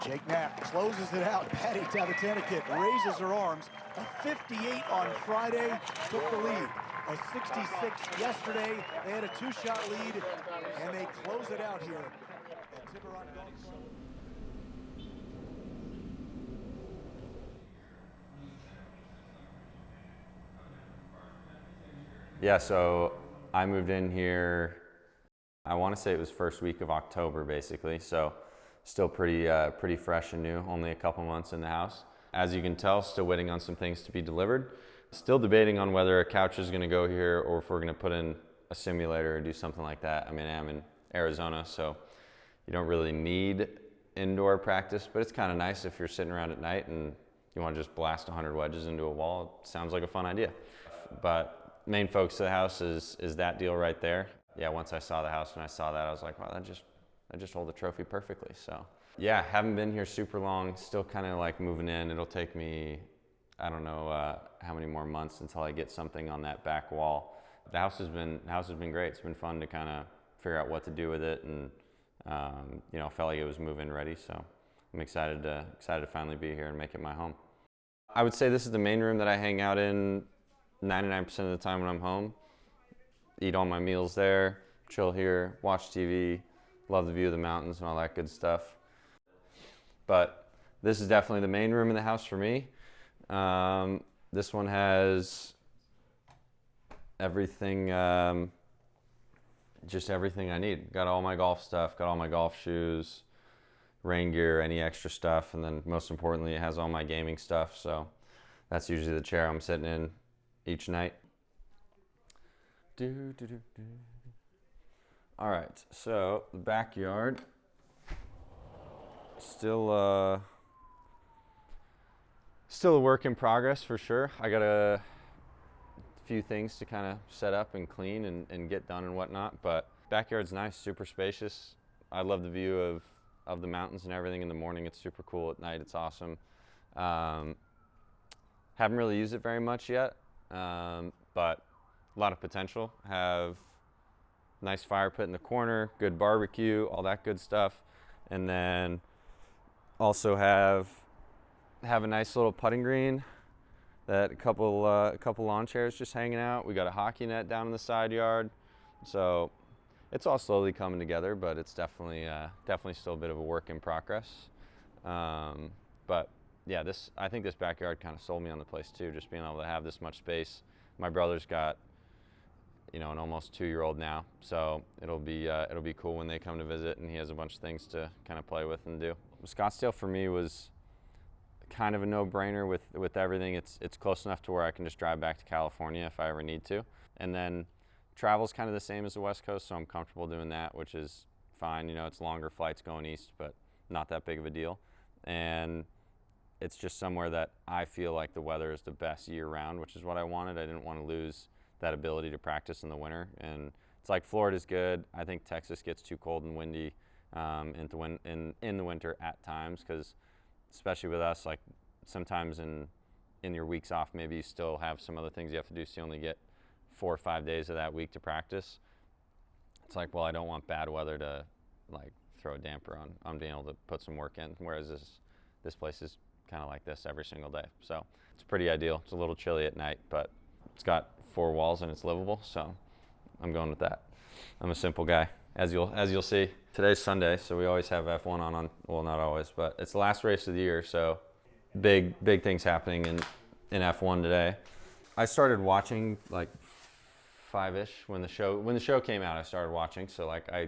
Jake Knapp closes it out. Patty Tavatanakit raises her arms. A 58 on Friday took the lead. A 66 yesterday. They had a two-shot lead, and they close it out here at Tiburon Golf Club. Yeah, so I moved in here, I want to say it was first week of October, basically. So still pretty fresh and new, only a couple months in the house. As you can tell, still waiting on some things to be delivered. Still debating on whether a couch is going to go here or if we're going to put in a simulator or do something like that. I mean, I'm in Arizona, so you don't really need indoor practice, but it's kind of nice if you're sitting around at night and you want to just blast 100 wedges into a wall. It sounds like a fun idea. But main focus of the house is that deal right there. Yeah, once I saw the house and I saw that, I was like, wow, I just hold the trophy perfectly. So yeah, haven't been here super long, still kind of like moving in. It'll take me, I don't know how many more months until I get something on that back wall. The house has been great. It's been fun to kind of figure out what to do with it, and you know, felt like it was move-in ready. So I'm excited to finally be here and make it my home. I would say this is the main room that I hang out in 99% of the time when I'm home. Eat all my meals there, chill here, watch TV, love the view of the mountains and all that good stuff. But this is definitely the main room in the house for me. This one has everything, just everything I need. Got all my golf stuff, got all my golf shoes, rain gear, any extra stuff, and then most importantly, it has all my gaming stuff. So that's usually the chair I'm sitting in each night. All right, so the backyard, still a work in progress for sure. I got a few things to kind of set up and clean and get done and whatnot, but backyard's nice, super spacious. I love the view of the mountains and everything. In the morning it's super cool, at night it's awesome. Haven't really used it very much yet, but a lot of potential. Have nice fire pit in the corner, good barbecue, all that good stuff. And then also have a nice little putting green, that a couple lawn chairs just hanging out. We got a hockey net down in the side yard. So it's all slowly coming together, but it's definitely still a bit of a work in progress. But yeah, I think this backyard kind of sold me on the place too, just being able to have this much space. My brother's got, you know, an almost 2-year-old now, so it'll be cool when they come to visit and he has a bunch of things to kind of play with and do. Scottsdale for me was kind of a no-brainer with everything. It's close enough to where I can just drive back to California if I ever need to, and then travel's kind of the same as the West Coast, so I'm comfortable doing that, which is fine. You know, it's longer flights going east, but not that big of a deal. And it's just somewhere that I feel like the weather is the best year-round, which is what I wanted. I didn't want to lose that ability to practice in the winter. And it's like Florida's good. I think Texas gets too cold and windy in the winter at times, because especially with us, like sometimes in your weeks off, maybe you still have some other things you have to do, so you only get 4 or 5 days of that week to practice. It's like, well, I don't want bad weather to like throw a damper on being able to put some work in, whereas this place is kind of like this every single day. So it's pretty ideal. It's a little chilly at night, but it's got 4 walls and it's livable, so I'm going with that. I'm a simple guy, as you'll see. Today's Sunday, so we always have F1 on, well, not always, but it's the last race of the year, so big things happening in F1 today. I started watching like 5-ish when the show came out. I started watching, so like I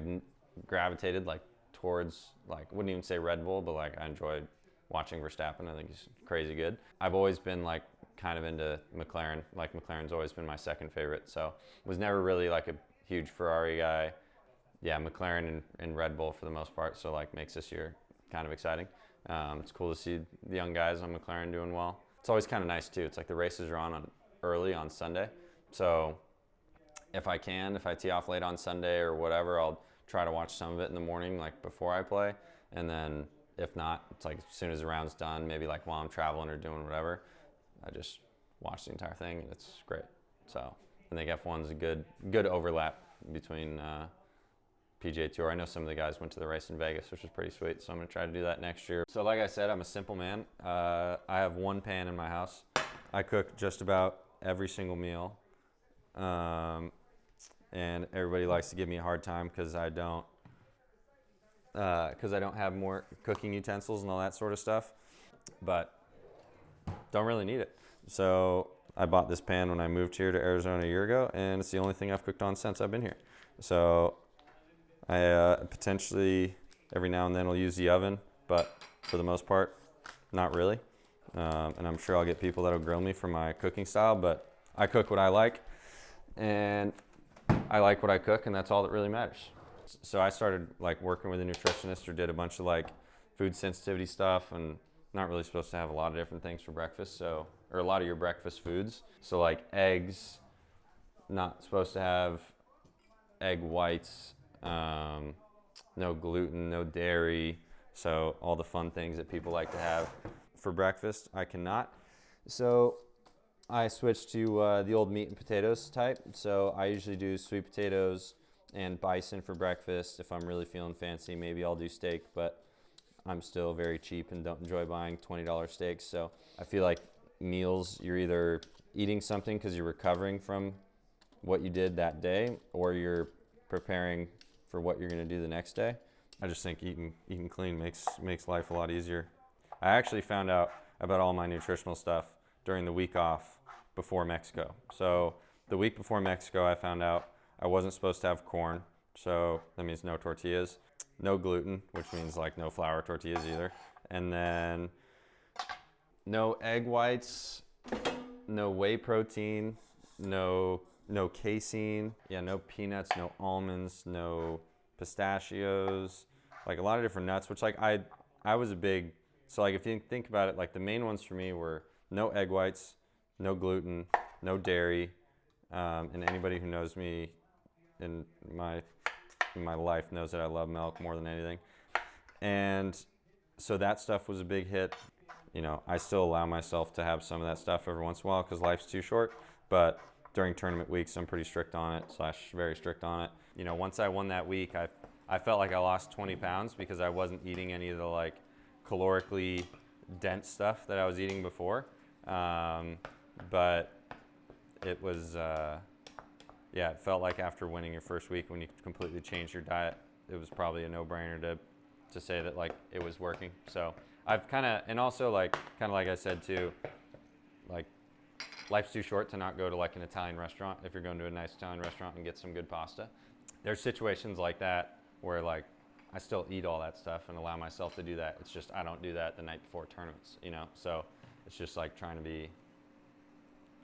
gravitated like towards, like, wouldn't even say Red Bull, but like I enjoyed watching Verstappen. I think he's crazy good. I've always been like kind of into McLaren. Like McLaren's always been my second favorite, so was never really like a huge Ferrari guy. Yeah, McLaren and Red Bull for the most part, so like makes this year kind of exciting. It's cool to see the young guys on McLaren doing well. It's always kind of nice too. It's like the races are on early on Sunday, so if I tee off late on Sunday or whatever, I'll try to watch some of it in the morning, like before I play, and then if not, it's like as soon as the round's done, maybe like while I'm traveling or doing whatever, I just watch the entire thing, and it's great. So I think F1's a good overlap between PGA Tour. I know some of the guys went to the race in Vegas, which was pretty sweet, so I'm going to try to do that next year. So like I said, I'm a simple man. I have one pan in my house. I cook just about every single meal, and everybody likes to give me a hard time because I don't have more cooking utensils and all that sort of stuff, but don't really need it. So I bought this pan when I moved here to Arizona a year ago, and it's the only thing I've cooked on since I've been here. So I potentially every now and then will use the oven, but for the most part, not really. And I'm sure I'll get people that'll grill me for my cooking style, but I cook what I like, and I like what I cook, and that's all that really matters. So I started like working with a nutritionist, or did a bunch of like food sensitivity stuff, and not really supposed to have a lot of different things for breakfast, or a lot of your breakfast foods. So like eggs, not supposed to have egg whites, no gluten, no dairy. So all the fun things that people like to have for breakfast, I cannot. So I switched to the old meat and potatoes type. So I usually do sweet potatoes and bison for breakfast. If I'm really feeling fancy, maybe I'll do steak, but I'm still very cheap and don't enjoy buying $20 steaks. So I feel like meals, you're either eating something because you're recovering from what you did that day, or you're preparing for what you're going to do the next day. I just think eating clean makes life a lot easier. I actually found out about all my nutritional stuff during the week off before Mexico. So the week before Mexico, I found out I wasn't supposed to have corn. So that means no tortillas, no gluten, which means like no flour tortillas either. And then no egg whites, no whey protein, no casein, no peanuts, no almonds, no pistachios, like a lot of different nuts, which like I was a big, so like if you think about it, like the main ones for me were no egg whites, no gluten, no dairy, and anybody who knows me in my life knows that I love milk more than anything. And so that stuff was a big hit. You know, I still allow myself to have some of that stuff every once in a while because life's too short, but during tournament weeks, I'm pretty strict on it, / very strict on it. You know, once I won that week, I felt like I lost 20 pounds because I wasn't eating any of the like calorically dense stuff that I was eating before. But it was, it felt like after winning your first week, when you completely changed your diet, it was probably a no-brainer to say that like it was working. So I've kind of, and also like I said too, like life's too short to not go to like an Italian restaurant if you're going to a nice Italian restaurant and get some good pasta. There's situations like that where like I still eat all that stuff and allow myself to do that. It's just I don't do that the night before tournaments, you know. So it's just like trying to be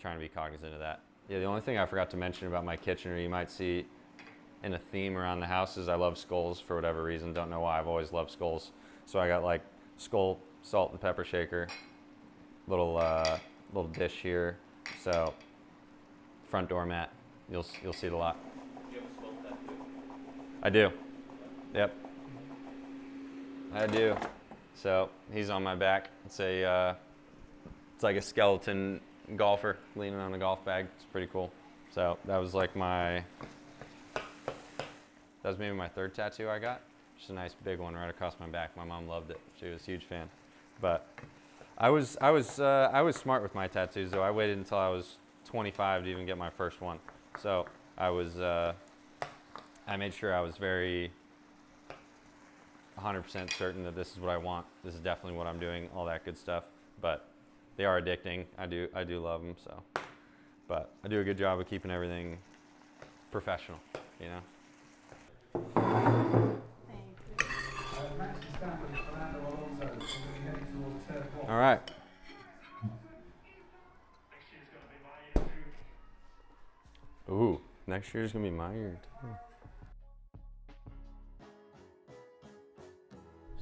cognizant of that. Yeah, the only thing I forgot to mention about my kitchen, or you might see in a theme around the house, is I love skulls for whatever reason. Don't know why, I've always loved skulls. So I got like skull salt and pepper shaker, little dish here. So front door mat, you'll see it a lot. Do you have a skull tattoo? I do. Yep. I do. So he's on my back. It's like a skeleton golfer leaning on a golf bag. It's pretty cool. So that was like that was maybe my third tattoo I got. Just a nice big one right across my back. My mom loved it. She was a huge fan. But I was smart with my tattoos though. I waited until I was 25 to even get my first one. So I made sure I was very 100% certain that this is what I want. This is definitely what I'm doing, all that good stuff. But they are addicting. I do love them, so. But I do a good job of keeping everything professional, you know? All right. Ooh, next year's gonna be my year too.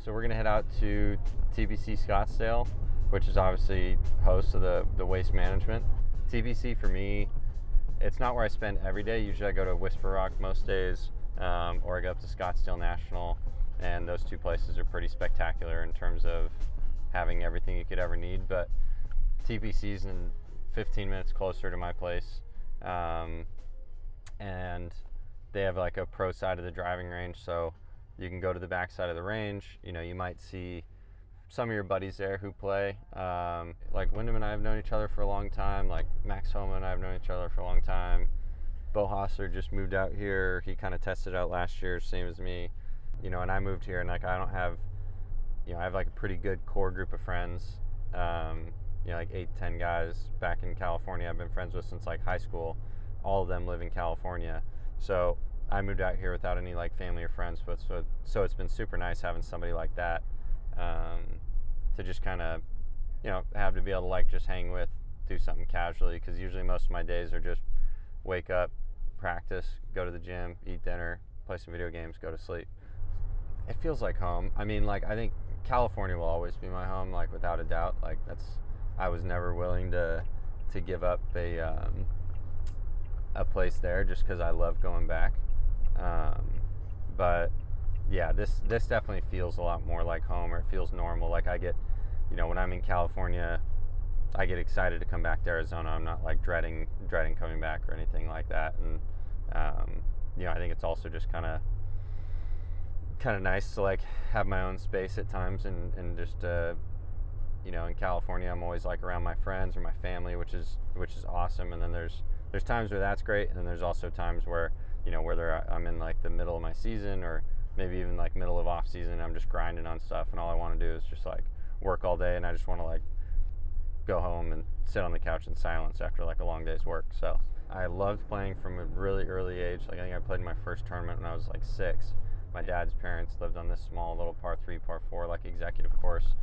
So we're gonna head out to TPC Scottsdale, which is obviously host of the waste management. TPC for me, it's not where I spend every day. Usually I go to Whisper Rock most days, or I go up to Scottsdale National, and those two places are pretty spectacular in terms of having everything you could ever need. But TPC's in 15 minutes closer to my place, and they have like a pro side of the driving range, so you can go to the back side of the range. You know, you might see some of your buddies there who play. Like Wyndham and I have known each other for a long time. Like Max Homa and I have known each other for a long time. Bo Hostler just moved out here. He kind of tested out last year, same as me. You know, and I moved here, and like I don't have, you know, I have like a pretty good core group of friends. You know, like 8-10 guys back in California I've been friends with since like high school. All of them live in California. So I moved out here without any like family or friends, but so it's been super nice having somebody like that to just kind of, you know, have to be able to like just hang with, do something casually, because usually most of my days are just wake up, practice, go to the gym, eat dinner, play some video games, go to sleep. It feels like home. I mean, like, I think California will always be my home, like, without a doubt. Like, I was never willing to give up a place there just because I love going back. But yeah, this definitely feels a lot more like home, or it feels normal. Like, I get, you know, when I'm in California, I get excited to come back to Arizona. I'm not like dreading coming back or anything like that. And you know, I think it's also just kind of nice to like have my own space at times, and just you know, in California I'm always like around my friends or my family, which is awesome. And then there's times where that's great, and then there's also times where, you know, whether I'm in like the middle of my season or maybe even like middle of off season, I'm just grinding on stuff, and all I want to do is just like work all day, and I just want to like go home and sit on the couch in silence after like a long day's work. So I loved playing from a really early age. Like, I think I played my first tournament when I was like 6. My dad's parents lived on this small little par 3, par 4 like executive course.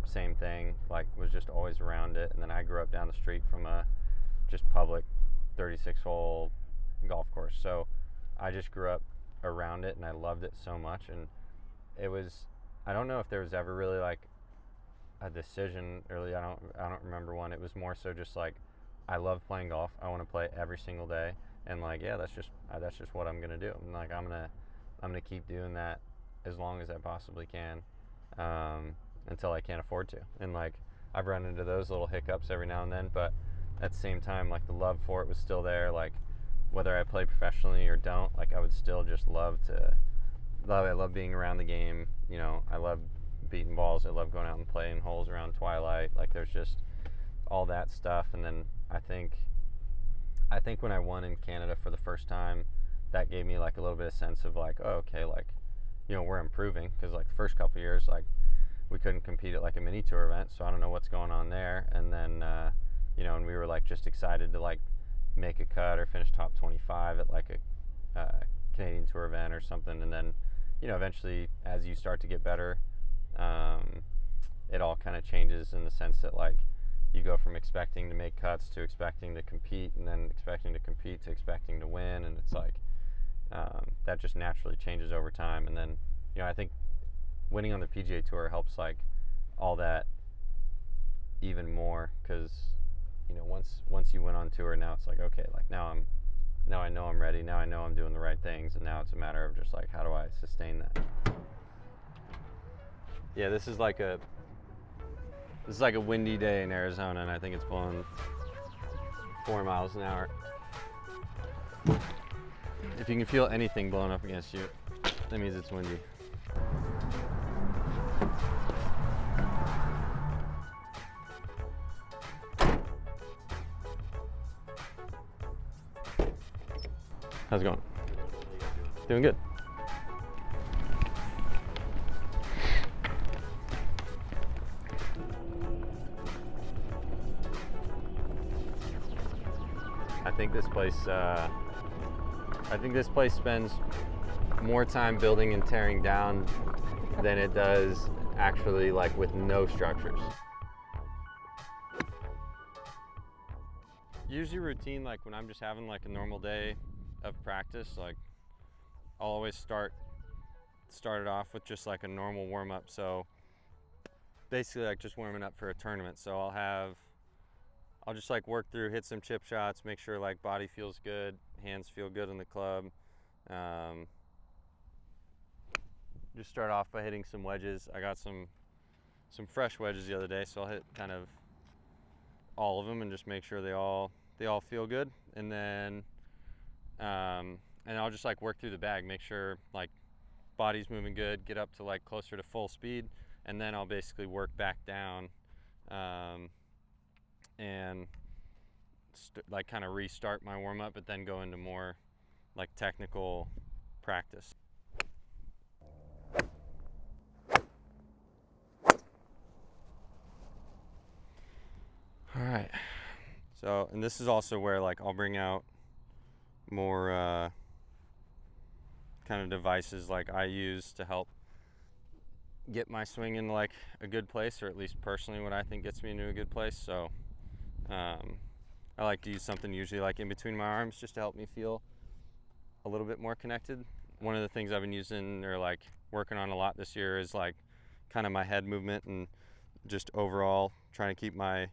Same thing, like was just always around it. And then I grew up down the street from a just public 36-hole golf course. So I just grew up around it, and I loved it so much. And it was, I don't know if there was ever really like a decision early. I don't remember one. It was more so just like, I love playing golf. I want to play every single day, and like, yeah, that's just what I'm gonna do. And like, I'm gonna keep doing that as long as I possibly can, until I can't afford to. And like, I've run into those little hiccups every now and then, but at the same time, like, the love for it was still there. Like, whether I play professionally or don't, like, I would still just I love being around the game. You know, I love beating balls. I love going out and playing holes around twilight. Like, there's just all that stuff. And then I think when I won in Canada for the first time, that gave me like a little bit of sense of like, oh, okay, like, you know, we're improving. Because like the first couple of years, like, we couldn't compete at like a mini tour event, so I don't know what's going on there. And then you know, and we were like just excited to like make a cut or finish top 25 at like a Canadian tour event or something. And then, you know, eventually as you start to get better, it all kind of changes in the sense that like you go from expecting to make cuts to expecting to compete, and then expecting to compete to expecting to win. And it's like, that just naturally changes over time. And then, you know, I think winning on the PGA Tour helps like all that even more, because, you know, once you win on tour, now it's like, okay, like now I know I'm ready. Now I know I'm doing the right things, and now it's a matter of just like, how do I sustain that? Yeah, this is like a windy day in Arizona, and I think it's blowing 4 miles an hour. If you can feel anything blowing up against you, that means it's windy. How's it going? Doing good. I think this place spends more time building and tearing down than it does actually like with no structures. Usually routine, like when I'm just having like a normal day of practice, like I'll always start it off with just like a normal warm-up. So basically like just warming up for a tournament. So I'll just like work through, hit some chip shots, make sure like body feels good, hands feel good in the club. Just start off by hitting some wedges. I got some fresh wedges the other day, so I'll hit kind of all of them and just make sure they all feel good. And then and I'll just like work through the bag, make sure like body's moving good, get up to like closer to full speed, and then I'll basically work back down and like kind of restart my warm-up, but then go into more like technical practice. All right, so, and this is also where like I'll bring out more kind of devices like I use to help get my swing in like a good place, or at least personally what I think gets me into a good place. So I like to use something usually like in between my arms just to help me feel a little bit more connected. One of the things I've been using or like working on a lot this year is like kind of my head movement and just overall trying to keep my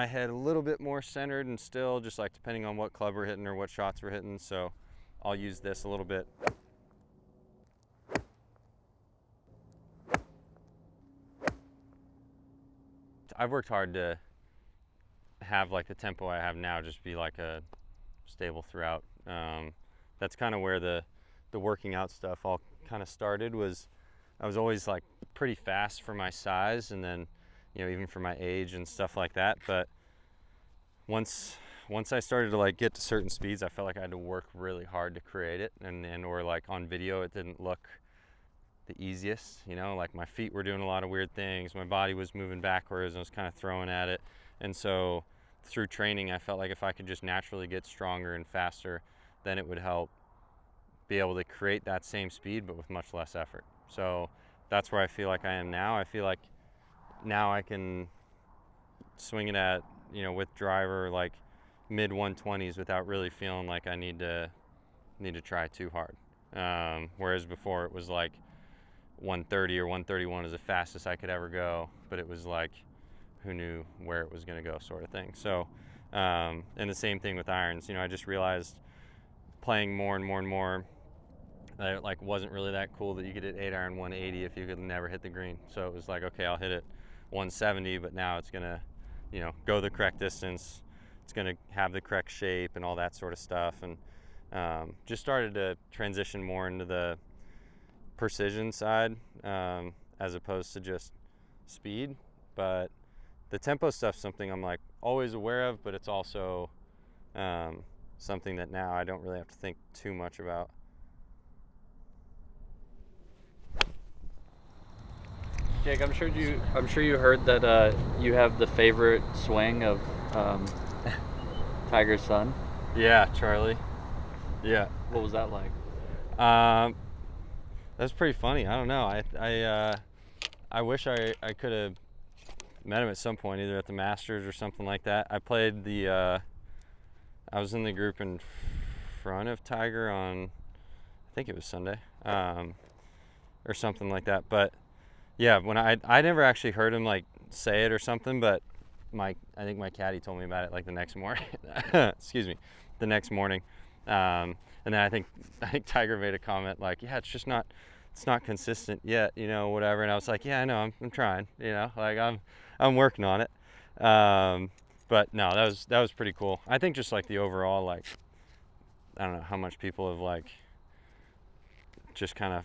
head a little bit more centered and still, just like depending on what club we're hitting or what shots we're hitting. So I'll use this a little bit. I've worked hard to have like the tempo I have now just be like a stable throughout. That's kind of where the working out stuff all kind of started. Was I was always like pretty fast for my size, and then, you know, even for my age and stuff like that. But once I started to like get to certain speeds, I felt like I had to work really hard to create it, and or like on video it didn't look the easiest, you know, like my feet were doing a lot of weird things, my body was moving backwards, I was kind of throwing at it. And so through training I felt like if I could just naturally get stronger and faster, then it would help be able to create that same speed but with much less effort. So that's where I feel like I am now. I feel like now I can swing it at, you know, with driver like mid 120s without really feeling like I need to try too hard. Whereas before it was like 130 or 131 is the fastest I could ever go, but it was like, who knew where it was going to go, sort of thing. So and the same thing with irons. You know, I just realized playing more and more and more that it like wasn't really that cool that you could hit 8-iron 180 if you could never hit the green. So it was like, okay, I'll hit it 170, but now it's gonna, you know, go the correct distance, it's gonna have the correct shape and all that sort of stuff. And just started to transition more into the precision side as opposed to just speed. But the tempo stuff's something I'm like always aware of, but it's also something that now I don't really have to think too much about. Jake, I'm sure you heard that you have the favorite swing of Tiger's son. Yeah, Charlie. Yeah. What was that like? That's pretty funny. I don't know. I wish I could have met him at some point, either at the Masters or something like that. I played I was in the group in front of Tiger on, I think it was Sunday, or something like that. But yeah, when I never actually heard him like say it or something, but I think my caddy told me about it like the next morning. Excuse me, the next morning. And then I think Tiger made a comment like, yeah, it's not consistent yet, you know, whatever. And I was like, yeah, I know, I'm trying, you know, like I'm working on it. But no, that was pretty cool. I think just like the overall, like, I don't know how much people have like just kind of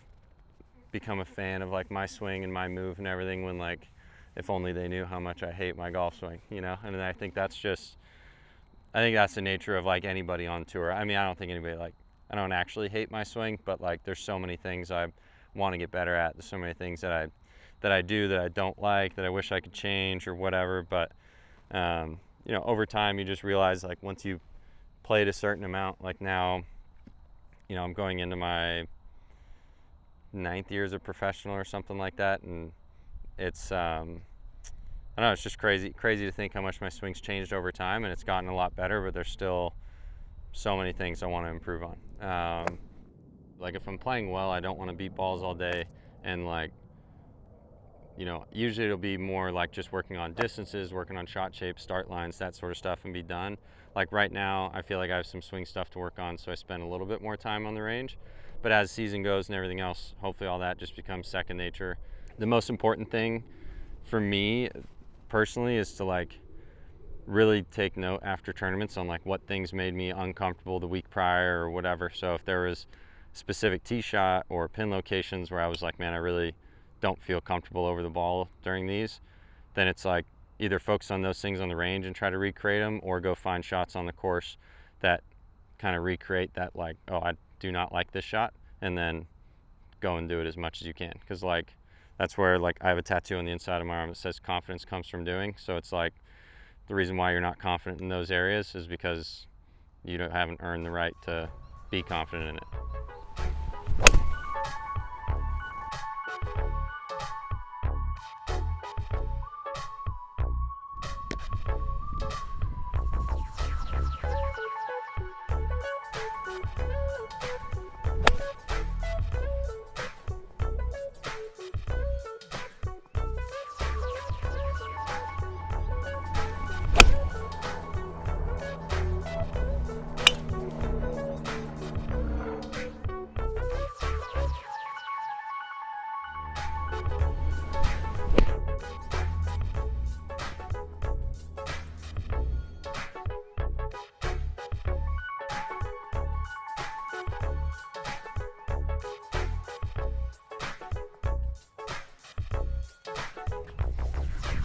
become a fan of like my swing and my move and everything, when like, if only they knew how much I hate my golf swing, you know. And I think that's the nature of like anybody on tour. I mean, I don't think anybody like, I don't actually hate my swing, but like there's so many things I want to get better at. There's so many things that I do that I don't like, that I wish I could change or whatever. But you know, over time you just realize like once you played a certain amount, like now, you know, I'm going into my 9th year as a professional or something like that, and it's I don't know, it's just crazy to think how much my swing's changed over time, and it's gotten a lot better, but there's still so many things I want to improve on. Like if I'm playing well, I don't want to beat balls all day, and like, you know, usually it'll be more like just working on distances, working on shot shape, start lines, that sort of stuff, and be done. Like right now, I feel like I have some swing stuff to work on, so I spend a little bit more time on the range. But as season goes and everything else, hopefully all that just becomes second nature. The most important thing for me personally is to like really take note after tournaments on like what things made me uncomfortable the week prior or whatever. So if there was specific tee shot or pin locations where I was like, man, I really don't feel comfortable over the ball during these, then it's like either focus on those things on the range and try to recreate them, or go find shots on the course that kind of recreate that, like, oh, I do not like this shot, and then go and do it as much as you can. Because like that's where, like, I have a tattoo on the inside of my arm that says confidence comes from doing. So it's like the reason why you're not confident in those areas is because you haven't earned the right to be confident in it.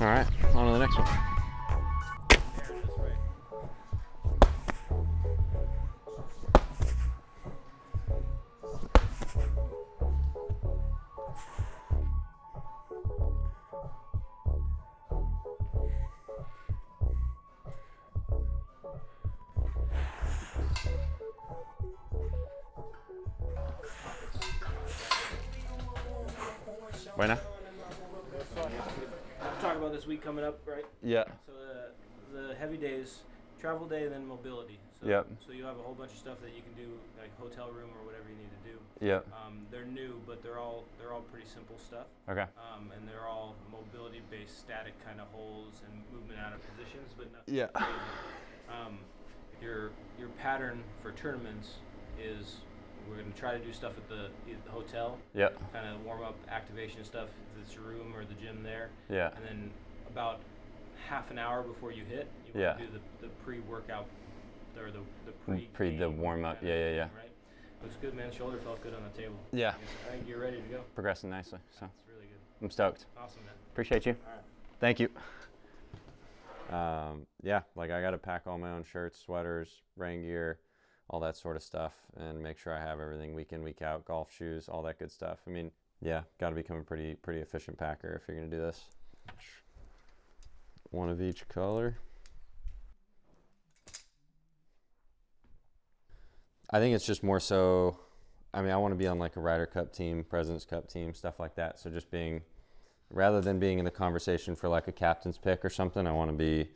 All right, on to the next one. Buena? Talk about this week coming up, right? Yeah. So the heavy days, travel day, and then mobility. So, Yep. So you have a whole bunch of stuff that you can do, like hotel room or whatever you need to do. Yep. They're new, but they're all pretty simple stuff. Okay. And they're all mobility-based, static kind of holes and movement out of positions, but nothing Yeah. crazy. Your pattern for tournaments is we're going to try to do stuff at the hotel. Yep. Kind of warm up activation stuff, if it's your room or the gym there. Yeah. And then about half an hour before you hit, you want to do the pre-workout or the warm up. kinda, Yeah. Right. Looks good, man. Shoulder felt good on the table. Yeah. I think you're ready to go. Progressing nicely. So That's really good. I'm stoked. Awesome, man. Appreciate you. All right. Thank you. Yeah, like I got to pack all my own shirts, sweaters, rain gear, all that sort of stuff, and make sure I have everything week in, week out, golf shoes, all that good stuff. I mean, yeah, got to become a pretty efficient packer if you're going to do this. One of each color. I think it's just more so, I mean, I want to be on like a Ryder Cup team, President's Cup team, stuff like that. So just being, rather than being in the conversation for like a captain's pick or something, I want to be,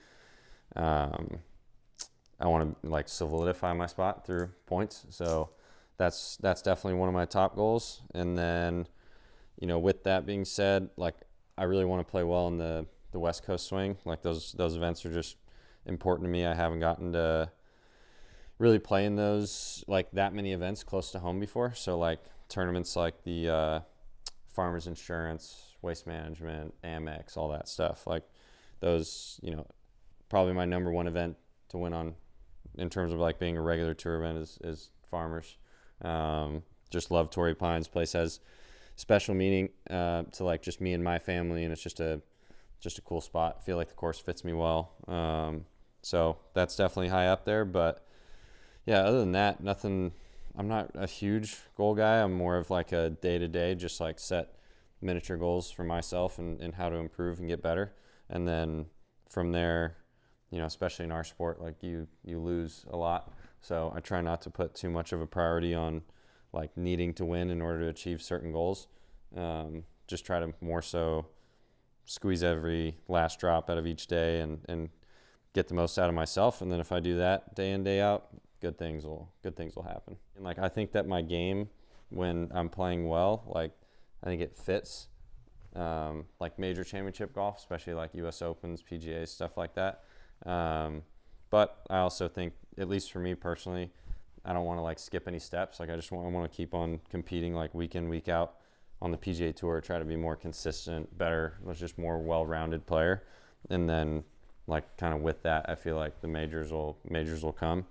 I want to like solidify my spot through points. So that's definitely one of my top goals. And then, you know, with that being said, like I really want to play well in the West Coast swing. Like those events are just important to me. I haven't gotten to really play in those, like that many events close to home before. So like tournaments like the Farmers Insurance, Waste Management, Amex, all that stuff. Like those, you know, probably my number one event to win on in terms of like being a regular tour event is Farmers. Just love Torrey Pines. Place has special meaning to like just me and my family, and it's just a cool spot. Feel like the course fits me well. So that's definitely high up there. But yeah, other than that, nothing. I'm not a huge goal guy. I'm more of like a day-to-day, just like set miniature goals for myself and how to improve and get better. And then from there, you know, especially in our sport, like you lose a lot. So I try not to put too much of a priority on like needing to win in order to achieve certain goals. Just try to more so squeeze every last drop out of each day and get the most out of myself. And then if I do that day in, day out, good things will happen. And like I think that my game, when I'm playing well, like I think it fits like major championship golf, especially like US Opens, PGAs, stuff like that. But I also think, at least for me personally, I don't want to like skip any steps. Like I want to keep on competing like week in, week out on the PGA Tour, try to be more consistent, better, just more well-rounded player. And then like kind of with that, I feel like the majors will come.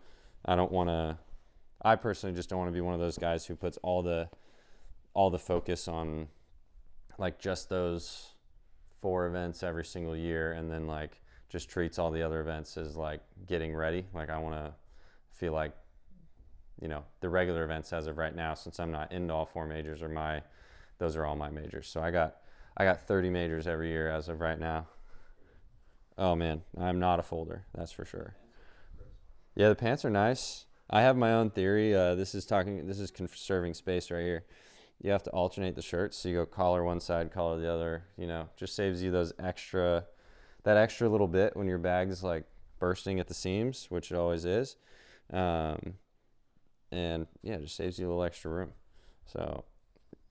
I personally just don't want to be one of those guys who puts all the focus on like just those 4 events every single year, and then like just treats all the other events as like getting ready. Like I want to feel like, you know, the regular events as of right now, since I'm not into all 4 majors, those are all my majors. So I got 30 majors every year as of right now. Oh man, I'm not a folder, that's for sure. Yeah, the pants are nice. I have my own theory. This is conserving space right here. You have to alternate the shirts, so you go collar one side, collar the other. You know, just saves you that extra little bit when your bag's like bursting at the seams, which it always is. And yeah, just saves you a little extra room. So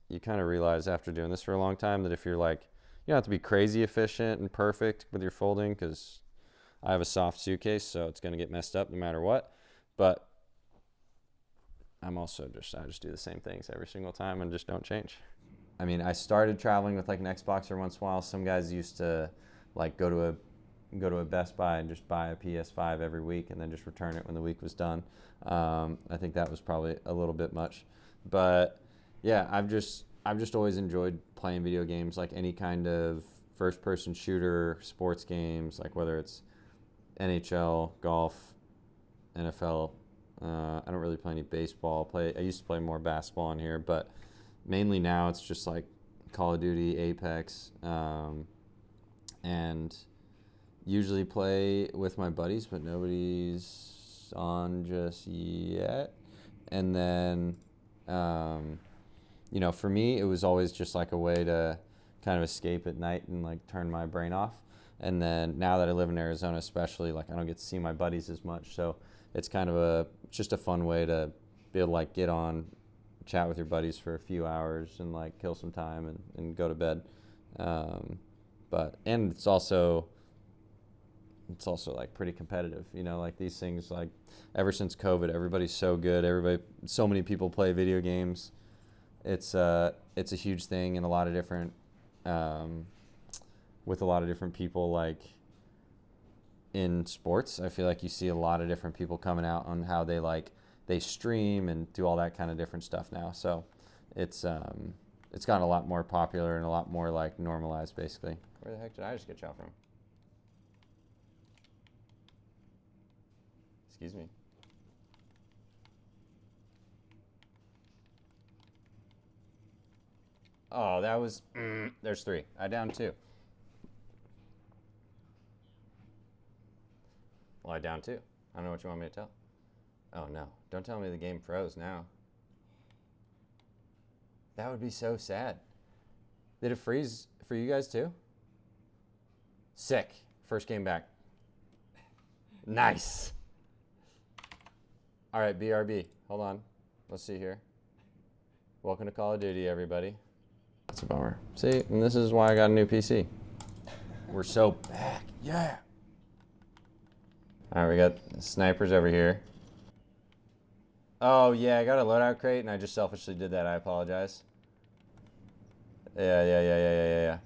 you kind of realize after doing this for a long time that if you're like, you don't have to be crazy efficient and perfect with your folding, because I have a soft suitcase, so it's going to get messed up no matter what. But I just do the same things every single time and just don't change. I mean, I started traveling with like an Xboxer once in a while. Some guys used to like go to a Best Buy and just buy a PS5 every week and then just return it when the week was done. I think that was probably a little bit much, but yeah, I've just always enjoyed playing video games, like any kind of first-person shooter, sports games, like whether it's NHL, golf, NFL. I don't really play any baseball. I used to play more basketball in here, but mainly now it's just like Call of Duty, Apex, and usually play with my buddies, but nobody's on just yet. And then, you know, for me, it was always just like a way to kind of escape at night and like turn my brain off. And then now that I live in Arizona, especially, like I don't get to see my buddies as much, so it's kind of just a fun way to be able to like get on, chat with your buddies for a few hours and like kill some time and go to bed. And it's also like pretty competitive, you know, like these things, like ever since COVID, everybody's so good. So many people play video games. It's a huge thing in a lot of different, with a lot of different people, like in sports. I feel like you see a lot of different people coming out on how they stream and do all that kind of different stuff now. So it's gotten a lot more popular and a lot more like normalized, basically. Where the heck did I just get shot from? Excuse me. Oh, that was, there's 3. I downed 2. Well, I downed 2. I don't know what you want me to tell. Oh no, don't tell me the game froze now. That would be so sad. Did it freeze for you guys too? Sick. First game back. Nice. All right, BRB. Hold on. Let's see here. Welcome to Call of Duty, everybody. That's a bummer. See, and this is why I got a new PC. We're so back. Yeah. All right, we got snipers over here. Oh, yeah, I got a loadout crate, and I just selfishly did that. I apologize. Yeah.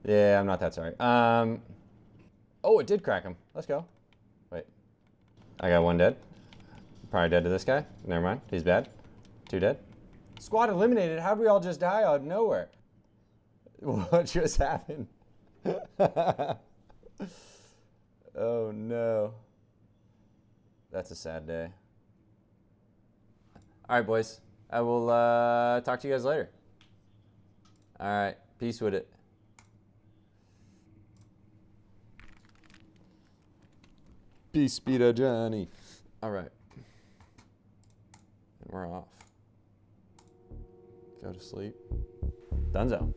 Yeah, I'm not that sorry. Oh, it did crack him. Let's go. Wait. I got 1 dead. Probably dead to this guy. Never mind. He's bad. 2 dead. Squad eliminated. How'd we all just die out of nowhere? What just happened? Oh, no. That's a sad day. All right, boys. I will talk to you guys later. All right. Peace with it. Peace, Speedo Johnny. All right. And we're off. Go to sleep. Dunzo.